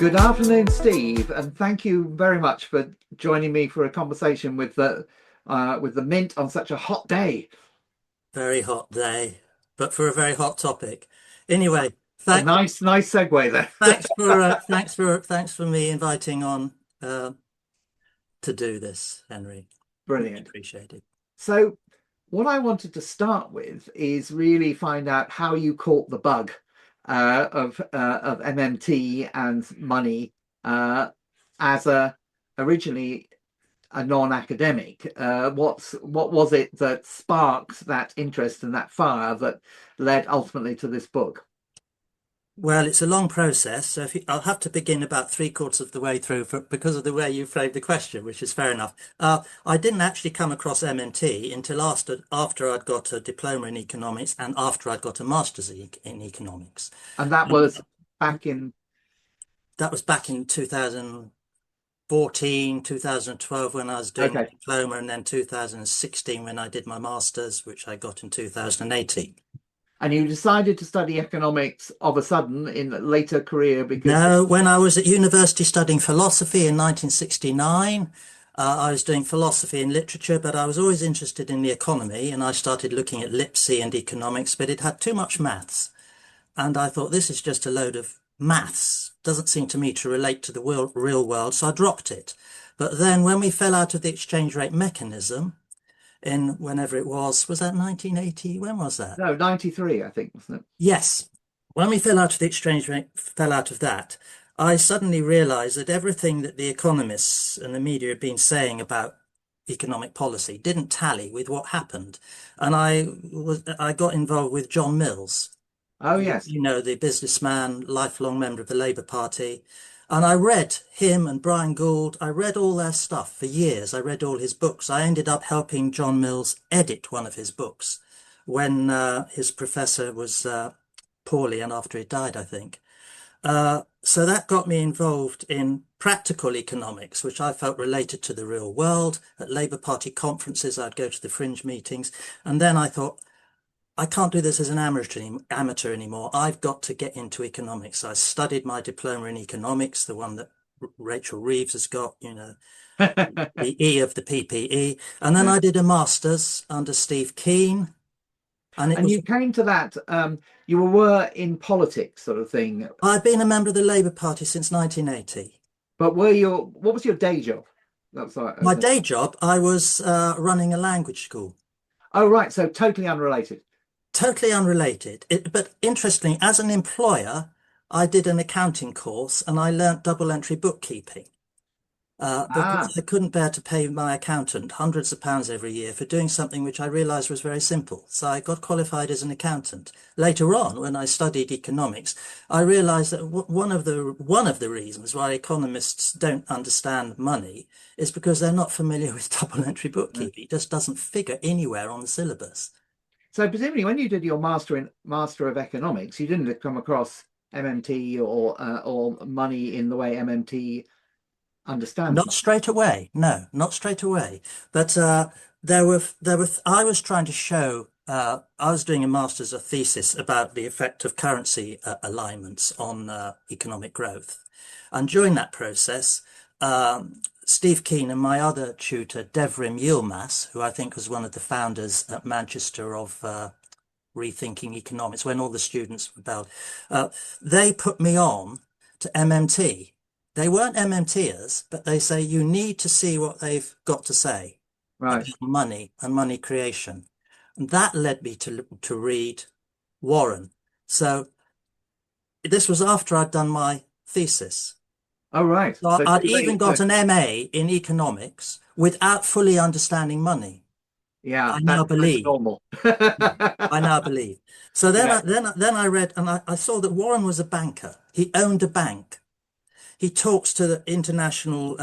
Good afternoon, Steve, and thank you very much for joining me for a conversation with the Mint on such a hot day. Very hot day, but for a very hot topic. Anyway, A thank, nice segue there. thanks for me inviting on to do this, Henry. Much Brilliant. appreciated. So, what I wanted to start with is really find out how you caught the bug of MMT and money as a originally a non-academic. What was it that sparked that interest and that fire that led ultimately to this book? Well, it's a long process, so I'll have to begin about three-quarters of the way through because of the way you framed the question, which is fair enough. I didn't actually come across MMT until after I'd got a diploma in economics and after I'd got a master's in economics. And that And was back in that was back in 2014, 2012 when I was doing my okay. diploma, and then 2016 when I did my master's, which I got in 2018. And you decided to study economics of a sudden in a later career because No, when I was at university studying philosophy in 1969, I was doing philosophy and literature, but I was always interested in the economy, and I started looking at Lipsy and economics, but it had too much maths. And I thought, this is just a load of maths. Doesn't seem to me to relate to the real world, so I dropped it. But then when we fell out of the exchange rate mechanism in whenever it was that 1980? When was that? no, 93, I think, wasn't it? Yes. When we fell out of the exchange rate, fell out of that, I suddenly realized that everything that the economists and the media had been saying about economic policy didn't tally with what happened. And I got involved with John Mills, Oh yes. the businessman, lifelong member of the Labour Party. And I read him and Brian Gould. I read all their stuff for years. I read all his books. I ended up helping John Mills edit one of his books when his professor was poorly and after he died, I think. So that got me involved in practical economics, which I felt related to the real world. At Labour Party conferences, I'd go to the fringe meetings. And then I thought, I can't do this as an amateur anymore. I've got to get into economics. I studied my diploma in economics, the one that Rachel Reeves has got, the E of the PPE. And then Yeah. I did a master's under Steve Keen. And it And was, you came to that, you were in politics sort of thing, I've been a member of the Labour Party since 1980. but what was your day job? That's right. My day job, I was running a language school. Oh, right. So totally unrelated. Totally unrelated. But interestingly, as an employer, I did an accounting course and I learnt double entry bookkeeping because Ah, I couldn't bear to pay my accountant hundreds of pounds every year for doing something which I realized was very simple. So I got qualified as an accountant. Later on, when I studied economics, I realized that one of the reasons why economists don't understand money is because they're not familiar with double entry yeah. bookkeeping. It just doesn't figure anywhere on the syllabus. So presumably when you did your Master of Economics, you didn't come across MMT or money in the way MMT understands Not money. straight away. No, not straight away. But I was trying to show, I was doing a master's a thesis about the effect of currency alignments on economic growth. And during that process, Steve Keen and my other tutor, Devrim Yilmaz, who I think was one of the founders at Manchester of rethinking economics when all the students rebelled, uh, they put me on to MMT. They weren't MMTers, but they say you need to see what they've got to say Right. about money and money creation. And that led me to read Warren. So this was after I'd done my thesis. Oh, right. So So I'd too even late. got an MA in economics without fully understanding money. Yeah, I now that's believe. normal. I now believe. So then Yeah. I read and I saw that Warren was a banker. He owned a bank. He talks to the international,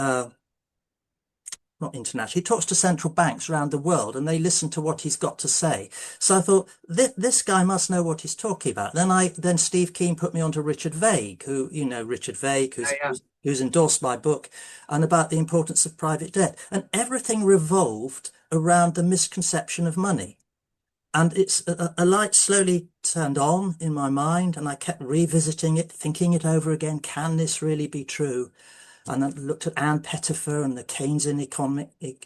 not international, he talks to central banks around the world and they listen to what he's got to say. So I thought, this guy must know what he's talking about. Then Steve Keen put me on to Richard Vague, who, Richard Vague, Yeah, yeah. who's endorsed my book, and about the importance of private debt. And everything revolved around the misconception of money. And it's a light slowly turned on in my mind, and I kept revisiting it, thinking it over again. Can this really be true? And I looked at Ann Pettifer and the Keynesian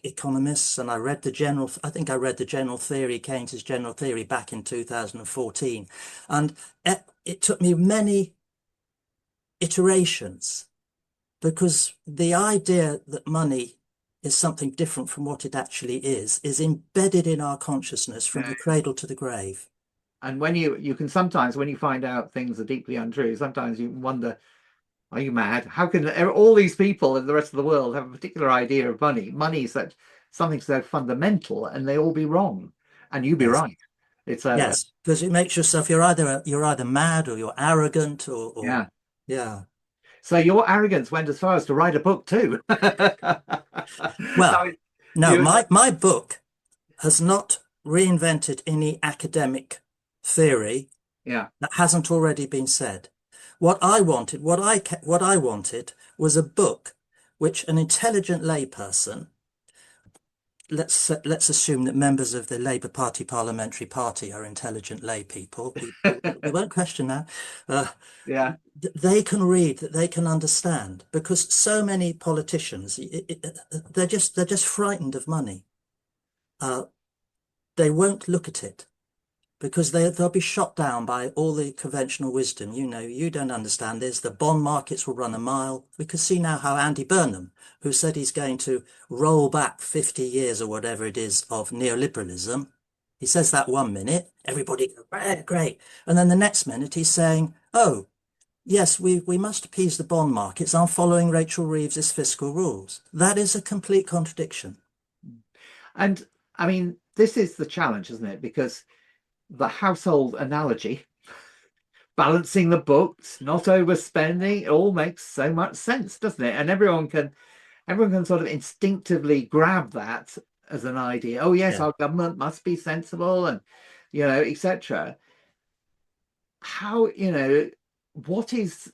economists, and I read I think I read the general theory, Keynes's general theory back in 2014. And it took me many iterations because the idea that money is something different from what it actually is embedded in our consciousness from Yeah. the cradle to the grave. And when you can sometimes, when you find out things are deeply untrue, sometimes you wonder, are you mad? How can all these people in the rest of the world have a particular idea of money? Money is such something so fundamental, and they all be wrong, and you be Yes. right. It's a Yes, because it makes yourself you're either mad or you're arrogant or yeah. yeah. So your arrogance went as far as to write a book too. Well, I mean, no, you my book has not reinvented any academic theory yeah. that hasn't already been said. What I wanted was a book which an intelligent layperson, let's assume that members of the Labour Party parliamentary party are intelligent lay people. We won't question that. Uh, Yeah. they can read, that they can understand, because so many politicians, they're just frightened of money. Uh, they won't look at it because they'll be shot down by all the conventional wisdom. You know, you don't understand this. The bond markets will run a mile. We can see now how Andy Burnham, who said he's going to roll back 50 years or whatever it is of neoliberalism, he says that one minute, everybody goes, great, great. And then the next minute he's saying, oh, yes, we must appease the bond markets. I'm following Rachel Reeves's fiscal rules. That is a complete contradiction. And I mean, this is the challenge, isn't it? Because the household analogy, balancing the books, not overspending, it all makes so much sense, doesn't it? And everyone can sort of instinctively grab that as an idea. Oh yes, Yeah. our government must be sensible and etc. How, what is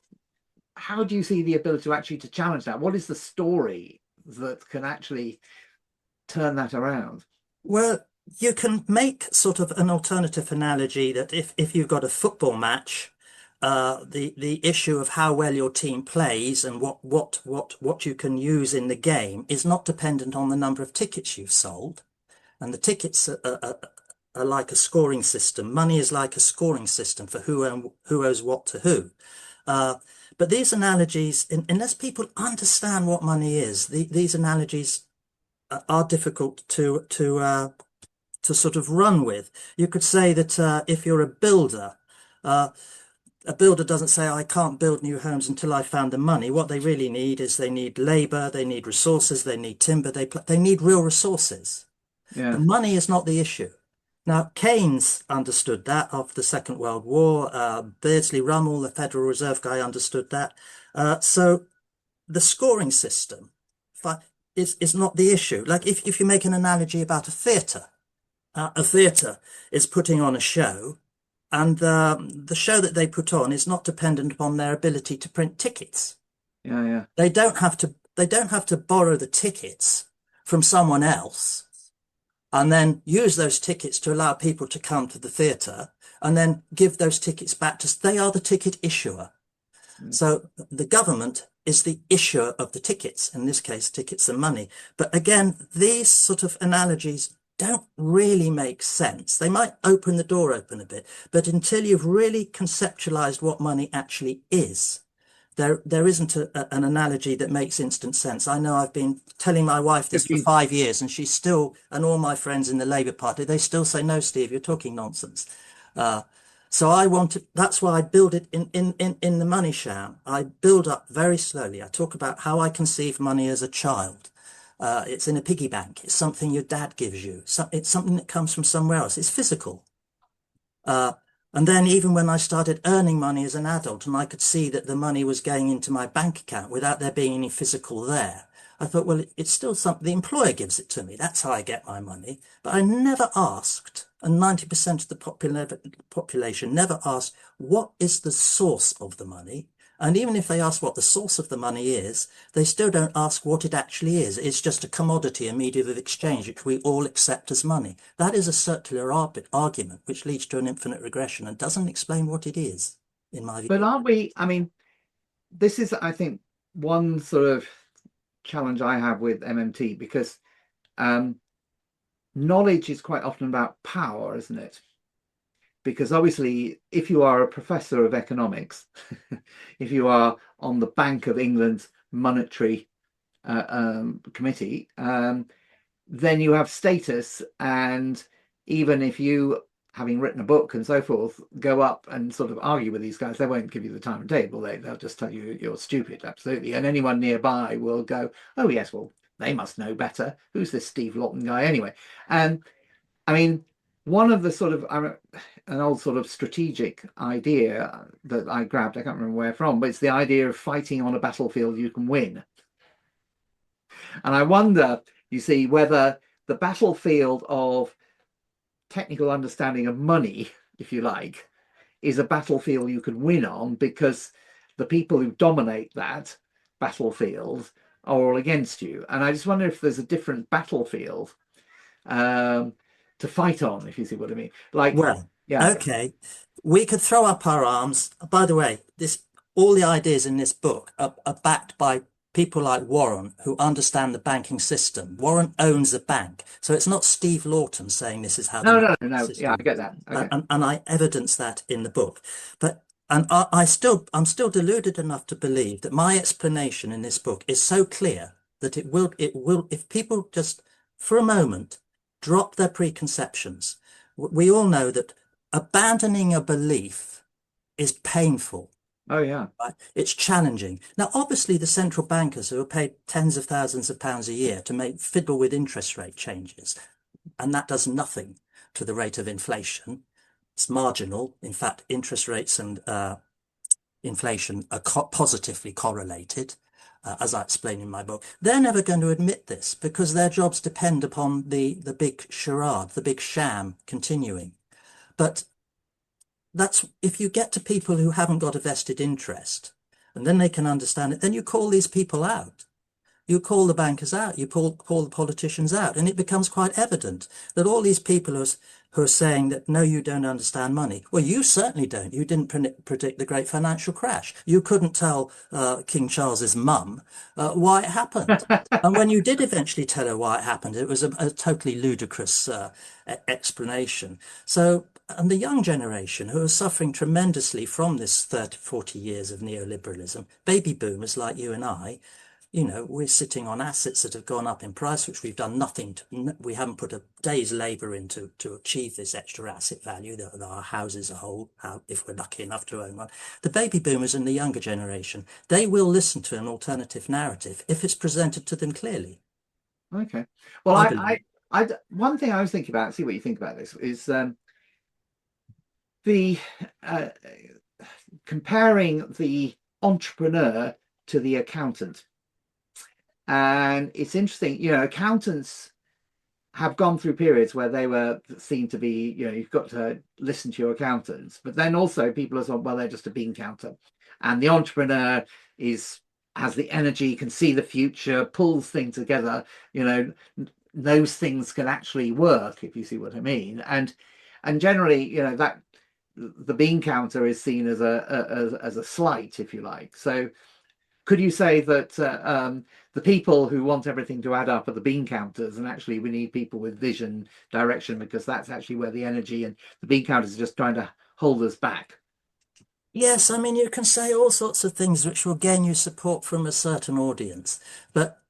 how do you see the ability to actually to challenge that? What is the story that can actually turn that around? Well, you can make sort of an alternative analogy that if you've got a football match, the issue of how well your team plays and what you can use in the game is not dependent on the number of tickets you've sold. And the tickets are like a scoring system. Money is like a scoring system for who owes what to who. Uh, but these analogies, unless people understand what money is, these analogies are difficult to sort of run with. You could say that if you're uh, a builder doesn't say, I can't build new homes until I found the money. What they really need is they need labor, they need resources, they need timber, they need real resources. The Yeah. money is not the issue. Now, Keynes understood that after the Second World War. Beardsley Rummel, the Federal Reserve guy, understood that. So the scoring system is not the issue. Like if you make an analogy about a theatre is putting on a show, and the show that they put on is not dependent upon their ability to print tickets. Yeah. Yeah. They don't have to borrow the tickets from someone else and then use those tickets to allow people to come to the theatre and then give those tickets back to, they are the ticket issuer. Mm. So the government is the issuer of the tickets, in this case, tickets and money. But again, these sort of analogies don't really make sense. They might open the door open a bit, but until you've really conceptualized what money actually is, there isn't an analogy that makes instant sense. I know I've been telling my wife this If for you 5 years, and she's still, and all my friends in the Labour Party, they still say, no, Steve, you're talking nonsense. Uh, so that's why I build it in the money sham. I build up very slowly. I talk about how I conceive money as a child. It's in a piggy bank. It's something your dad gives you. It's something that comes from somewhere else. It's physical. Uh, and then even when I started earning money as an adult and I could see that the money was going into my bank account without there being any physical there, I thought, well, it's still something, the employer gives it to me. That's how I get my money. But I never asked, and 90% of the population never asked, what is the source of the money? And even if they ask what the source of the money is, they still don't ask what it actually is. It's just a commodity, a medium of exchange, which we all accept as money. That is a circular argument, which leads to an infinite regression and doesn't explain what it is, in my view. But aren't we? I mean, this is, I think, one sort of challenge I have with MMT because um, knowledge is quite often about power, isn't it? Because obviously, if you are a professor of economics, if you are on the Bank of England's monetary committee, then you have status. And even if you, having written a book and so forth, go up and sort of argue with these guys, they won't give you the time of day, will they? They'll just tell you you're stupid, absolutely. And anyone nearby will go, oh, yes, well, they must know better. Who's this Steve Laughton guy anyway? And I mean, one of the sort of an old sort of strategic idea that I grabbed, I can't remember where from, but it's the idea of fighting on a battlefield you can win. And I wonder, you see, whether the battlefield of technical understanding of money, if you like, is a battlefield you can win on because the people who dominate that battlefield are all against you. And I just wonder if there's a different battlefield um, to fight on, if you see what I mean. Like, Well, yeah, okay. We could throw up our arms. By the way, this all the ideas in this book are backed by people like Warren who understand the banking system. Warren owns the bank. So it's not Steve Lawton saying this is how the no, money no, no, no. Yeah, I system get works. that. And, Okay. and, and I evidence that in the book. But I'm still deluded enough to believe that my explanation in this book is so clear that it will, if people just for a moment drop their preconceptions. We all know that abandoning a belief is painful, Oh, yeah. right? It's challenging. Now, obviously, the central bankers who are paid tens of thousands of pounds a year to make fiddle with interest rate changes, and that does nothing to the rate of inflation. It's marginal. In fact, interest rates and inflation are positively correlated, as I explain in my book. They're never going to admit this because their jobs depend upon the big charade, the big sham continuing. But that's if you get to people who haven't got a vested interest and then they can understand it, then you call these people out. You call the bankers out, you call the politicians out, and it becomes quite evident that all these people who are saying that, no, you don't understand money. Well, you certainly don't. You didn't predict the great financial crash. You couldn't tell King Charles's mum why it happened. And when you did eventually tell her why it happened, it was a totally ludicrous explanation. So, and the young generation who are suffering tremendously from this 30, 40 years of neoliberalism, baby boomers like you and I, we're sitting on assets that have gone up in price, which we've done nothing to, we haven't put a day's labor into to achieve this extra asset value that our houses hold, if we're lucky enough to own one. The baby boomers and the younger generation, they will listen to an alternative narrative if it's presented to them clearly, Okay. Well, I believe. one thing I was thinking about, see what you think about this, is the uh, comparing the entrepreneur to the accountant. And it's interesting, accountants have gone through periods where they were seen to be, you've got to listen to your accountants, but then also people are thought, well, they're just a bean counter. And the entrepreneur has the energy, can see the future, pulls things together, those things can actually work, if you see what I mean. And generally, that the bean counter is seen as a slight, if you like. So could you say that the people who want everything to add up are the bean counters, and actually we need people with vision, direction, because that's actually where the energy, and the bean counters are just trying to hold us back? Yes, I mean, you can say all sorts of things which will gain you support from a certain audience, but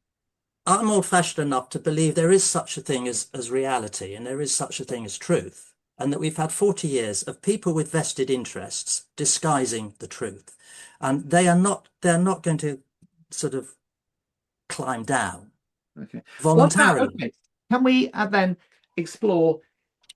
I'm old-fashioned enough to believe there is such a thing as reality and there is such a thing as truth, and that we've had 40 years of people with vested interests disguising the truth. And they're not going to sort of climb down Okay. What about, voluntarily. okay, can we then explore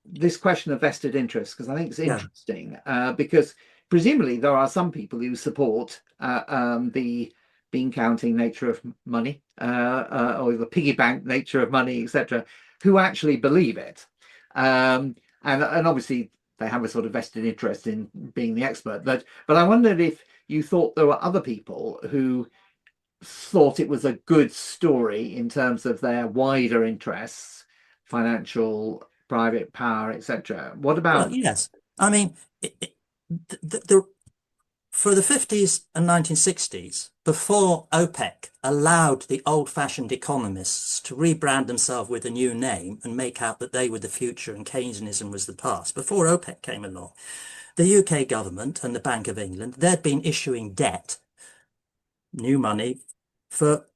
this question of vested interest? Because I think it's Yeah. interesting, because presumably there are some people who support the bean counting nature of money, or the piggy bank nature of money, etc., who actually believe it. And obviously they have a sort of vested interest in being the expert. But I wondered if you thought there were other people who thought it was a good story in terms of their wider interests, financial, private power, etc. What Well, about? yes. I mean, the for the 50s and 1960s, before OPEC allowed the old-fashioned economists to rebrand themselves with a new name and make out that they were the future and Keynesianism was the past, before OPEC came along, the UK government and the Bank of England, they'd been issuing debt, new money, for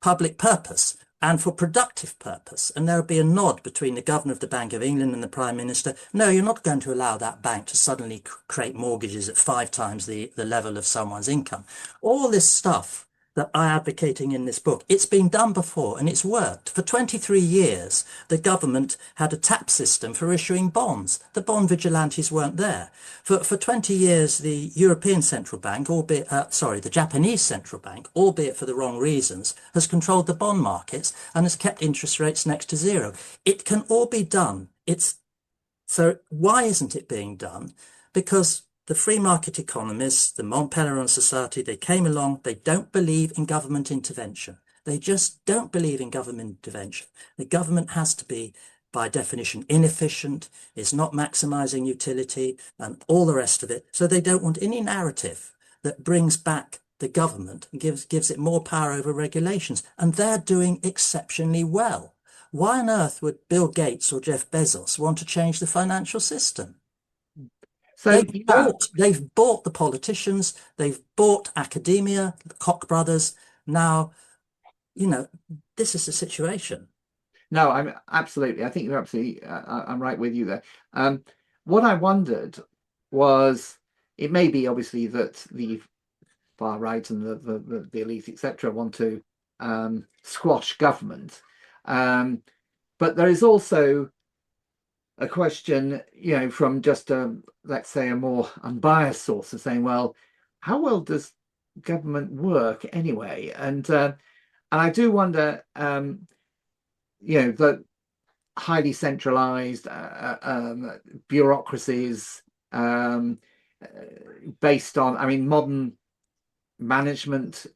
public purpose and for productive purpose. And there would be a nod between the governor of the Bank of England and the Prime Minister. No, you're not going to allow that bank to suddenly create mortgages at 5 times the level of someone's income. All this stuff that I'm advocating in this book, it's been done before and it's worked. For 23 years, the government had a tap system for issuing bonds. The bond vigilantes weren't there. For 20 years, the European Central Bank, albeit, the Japanese Central Bank, albeit for the wrong reasons, has controlled the bond markets and has kept interest rates next to zero. It can all be done. So why isn't it being done? Because the free market economists, the Mont Pelerin Society, they came along, they don't believe in government intervention. They just don't believe in government intervention. The government has to be, by definition, inefficient, is not maximizing utility, and all the rest of it. So they don't want any narrative that brings back the government and gives it more power over regulations. And they're doing exceptionally well. Why on earth would Bill Gates or Jeff Bezos want to change the financial system? So yeah, They've bought the politicians, they've bought academia, the Koch brothers. Now, you know, this is the situation. no, I'm absolutely. I think you're absolutely. I'm right with you there. Um, what I wondered was, it may be obviously that the far right and the elite, etc., want to squash government, but there is also a question, from just let's say a more unbiased source of saying, well, how well does government work anyway? And I do wonder, that highly centralized bureaucracies, uh, based on, I mean, modern management.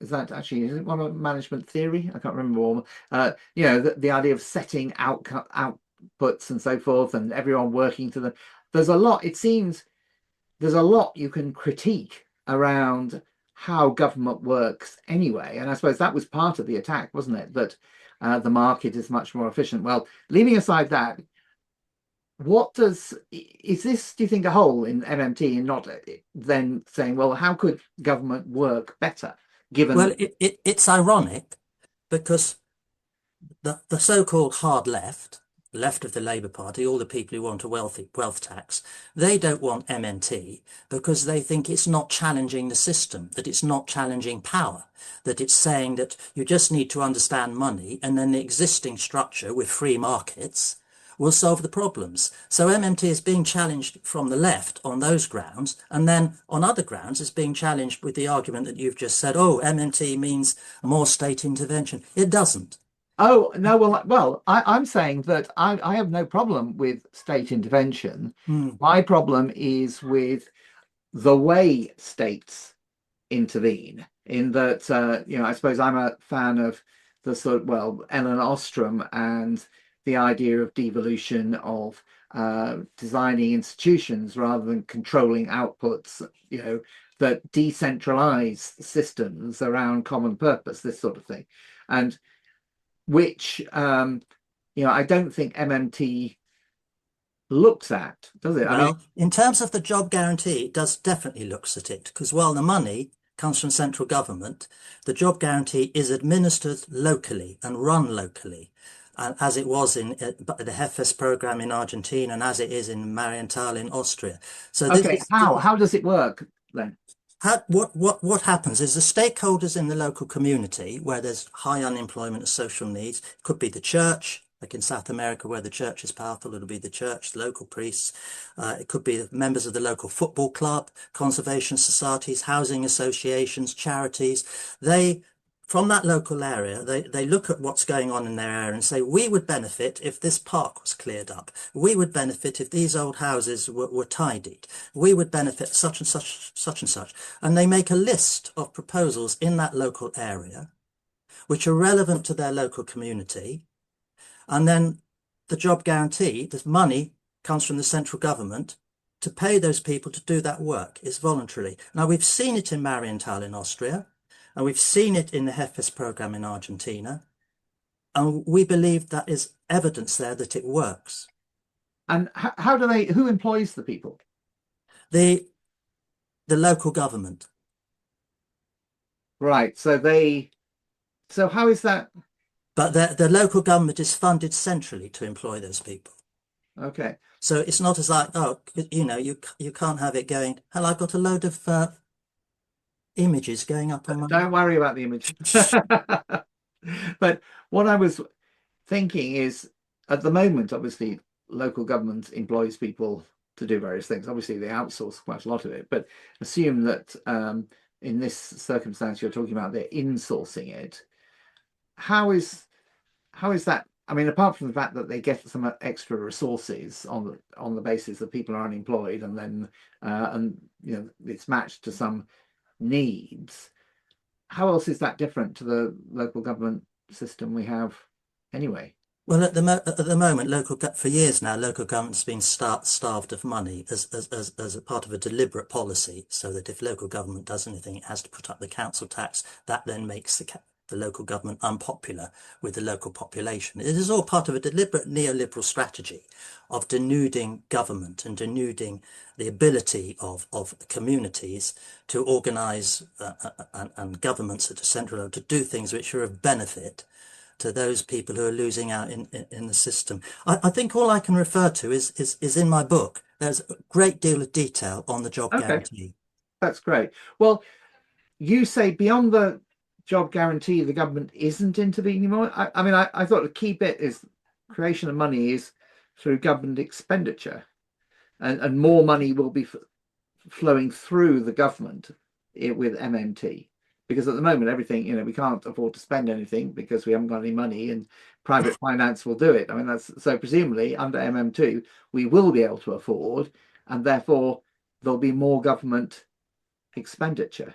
Is it one of management theory? I can't remember all. The idea of setting outputs and so forth, and everyone working to them. There's a lot. It seems there's a lot you can critique around how government works anyway. And I suppose that was part of the attack, wasn't it? That the market is much more efficient. Well, leaving aside that, is this, do you think, a hole in MMT, and not then saying, well, how could government work better Well, given? it's ironic because the so-called hard left, left of the Labour Party, all the people who want a wealth tax, they don't want MNT because they think it's not challenging the system, that it's not challenging power, that it's saying that you just need to understand money and then the existing structure with free markets will solve the problems. So MMT is being challenged from the left on those grounds, and then on other grounds it's being challenged with the argument that you've just said, oh, MMT means more state intervention. It doesn't. Oh no, I'm saying that I have no problem with state intervention. Hmm. My problem is with the way states intervene. In that, I suppose I'm a fan of the Ellen Ostrom and the idea of devolution, of designing institutions rather than controlling outputs, that decentralize systems around common purpose, this sort of thing. And which, I don't think MMT looks at, does it? I mean, Well, in terms of the job guarantee, it does definitely looks at it because while the money comes from central government, the job guarantee is administered locally and run locally, as it was in the HEFES program in Argentina and as it is in Marienthal in Austria. So this okay, is how does it work then? what happens is the stakeholders in the local community where there's high unemployment and social needs, it could be the church, like in South America where the church is powerful, it'll be the church, the local priests. It could be members of the local football club, conservation societies, housing associations, charities. They from that local area, they look at what's going on in their area and say, we would benefit if this park was cleared up. We would benefit if these old houses were tidied. We would benefit such and such, such and such. And they make a list of proposals in that local area, which are relevant to their local community. And then the job guarantee, the money comes from the central government to pay those people to do that work. It's voluntarily. Now, we've seen it in Marienthal in Austria, and we've seen it in the HEFES program in Argentina. And we believe that is evidence there that it works. And how do they, who employs the people? The, the local government. Right. So how is that? But the local government is funded centrally to employ those people. Okay. So it's not as like, oh, you can't have it going, hell, I've got a load of images going up on my... Don't worry about the image. But what I was thinking is, at the moment, obviously, local government employs people to do various things. Obviously, they outsource quite a lot of it, but assume that in this circumstance you're talking about, they're insourcing it. How is that? I mean, apart from the fact that they get some extra resources on the basis that people are unemployed, and then it's matched to some needs. How else is that different to the local government system we have anyway? Well, at the moment, for years now, local government's been starved of money as a part of a deliberate policy, so that if local government does anything, it has to put up the council tax. That then makes the local government unpopular with the local population. It is all part of a deliberate neoliberal strategy of denuding government and denuding the ability of communities to organise and governments at a central level to do things which are of benefit to those people who are losing out in the system. I think all I can refer to is in my book. There's a great deal of detail on the job Okay, guarantee. that's great. Well, you say beyond the job guarantee, the government isn't intervening more. I mean, I thought the key bit is creation of money is through government expenditure, and more money will be flowing through the government with MMT. Because at the moment, everything, we can't afford to spend anything because we haven't got any money, and private finance will do it. I mean, that's so presumably under MM2, we will be able to afford, and therefore there'll be more government expenditure.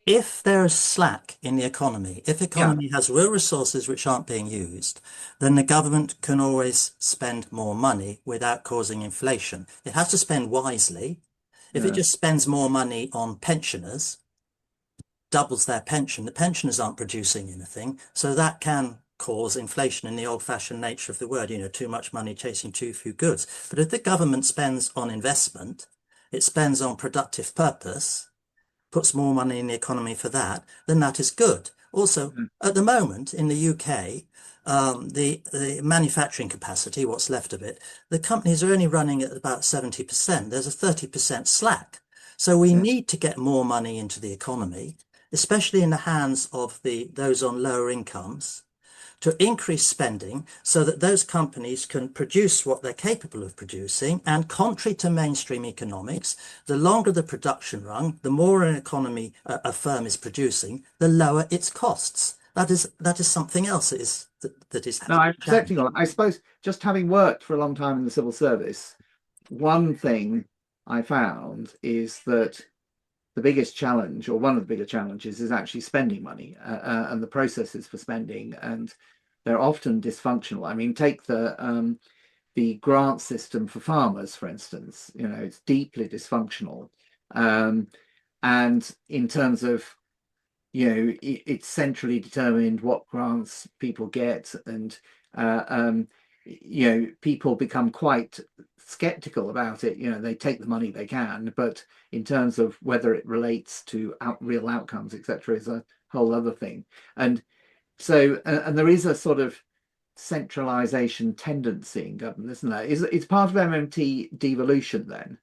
If there is slack in the economy, if Yeah, economy has real resources which aren't being used, then the government can always spend more money without causing inflation. It has to spend wisely. If it yeah. just spends more money on pensioners, doubles their pension, the pensioners aren't producing anything. So that can cause inflation in the old-fashioned nature of the word, too much money chasing too few goods. But if the government spends on investment, it spends on productive purpose, puts more money in the economy for that, then that is good. Also, Mm. at the moment in the UK, the manufacturing capacity, what's left of it, the companies are only running at about 70%. There's a 30% slack. So we Yeah. need to get more money into the economy, especially in the hands of those on lower incomes, to increase spending so that those companies can produce what they're capable of producing. And contrary to mainstream economics, the longer the production run, the more an economy, a firm is producing, the lower its costs. That is something else that is No, I'm accepting challenged. all that. I suppose just having worked for a long time in the civil service, one thing I found is that the biggest challenge, or one of the bigger challenges, is actually spending money and the processes for spending, and they're often dysfunctional. I mean, take the grant system for farmers, for instance. It's deeply dysfunctional, um, and in terms of it's centrally determined what grants people get, and people become quite skeptical about it. They take the money they can, but in terms of whether it relates to real outcomes, etc., is a whole other thing. And so, and there is a sort of centralization tendency in government, isn't there? It's part of MMT devolution then.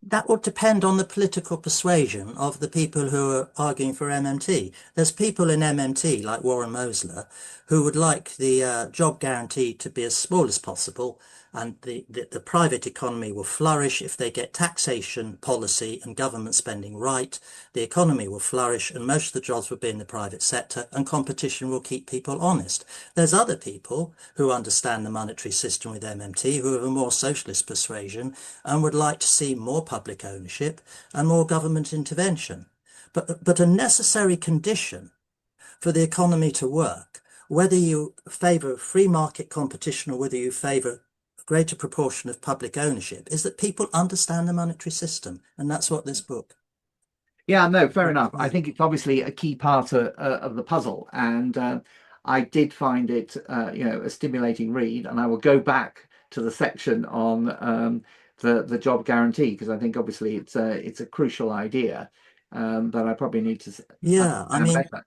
That will depend on the political persuasion of the people who are arguing for MMT. There's people in MMT, like Warren Mosler, who would like the job guarantee to be as small as possible, and the private economy will flourish if they get taxation policy and government spending right. The economy will flourish, and most of the jobs will be in the private sector, and competition will keep people honest. There's other people who understand the monetary system with MMT, who have a more socialist persuasion, and would like to see more public ownership and more government intervention. But a necessary condition for the economy to work, whether you favour free market competition or whether you favour a greater proportion of public ownership, is that people understand the monetary system. And that's what this book Yeah, no, fair brings enough. to I you. think it's obviously a key part of the puzzle, and I did find it, a stimulating read. And I will go back to the section on the job guarantee because I think obviously it's a crucial idea that I probably need to Yeah, I understand mean, better.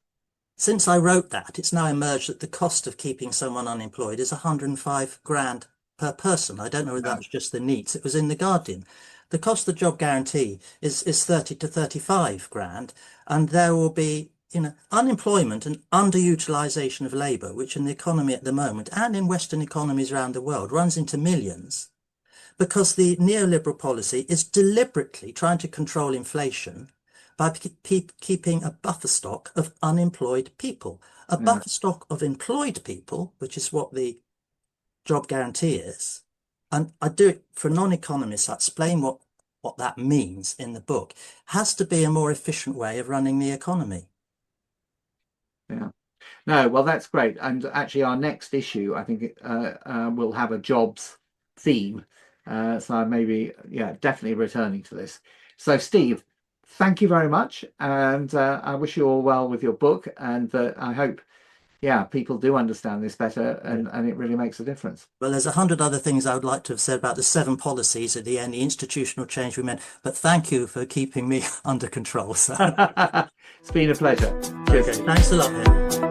since I wrote that, it's now emerged that the cost of keeping someone unemployed is 105 grand per person. I don't know whether Yeah, that's just the NEETs. It was in the Guardian. The cost of the job guarantee is 30 to 35 grand, and there will be, unemployment and underutilization of labour, which in the economy at the moment and in Western economies around the world runs into millions because the neoliberal policy is deliberately trying to control inflation by keeping a buffer stock of unemployed people. A yeah, buffer stock of employed people, which is what the job guarantee is. And I do it for non-economists. I explain what that means in the book. Has to be a more efficient way of running the economy. yeah. No, well, that's great. And actually, our next issue, I think, will have a jobs theme. So I may be, yeah, definitely returning to this. So, Steve, thank you very much. And I wish you all well with your book. And I hope, yeah, people do understand this better Yeah. and it really makes a difference. Well, there's 100 other things I would like to have said about the 7 policies at the end, the institutional change we meant, but thank you for keeping me under control. So, It's been a pleasure. Cheers, okay, Steve. thanks a lot, Henry.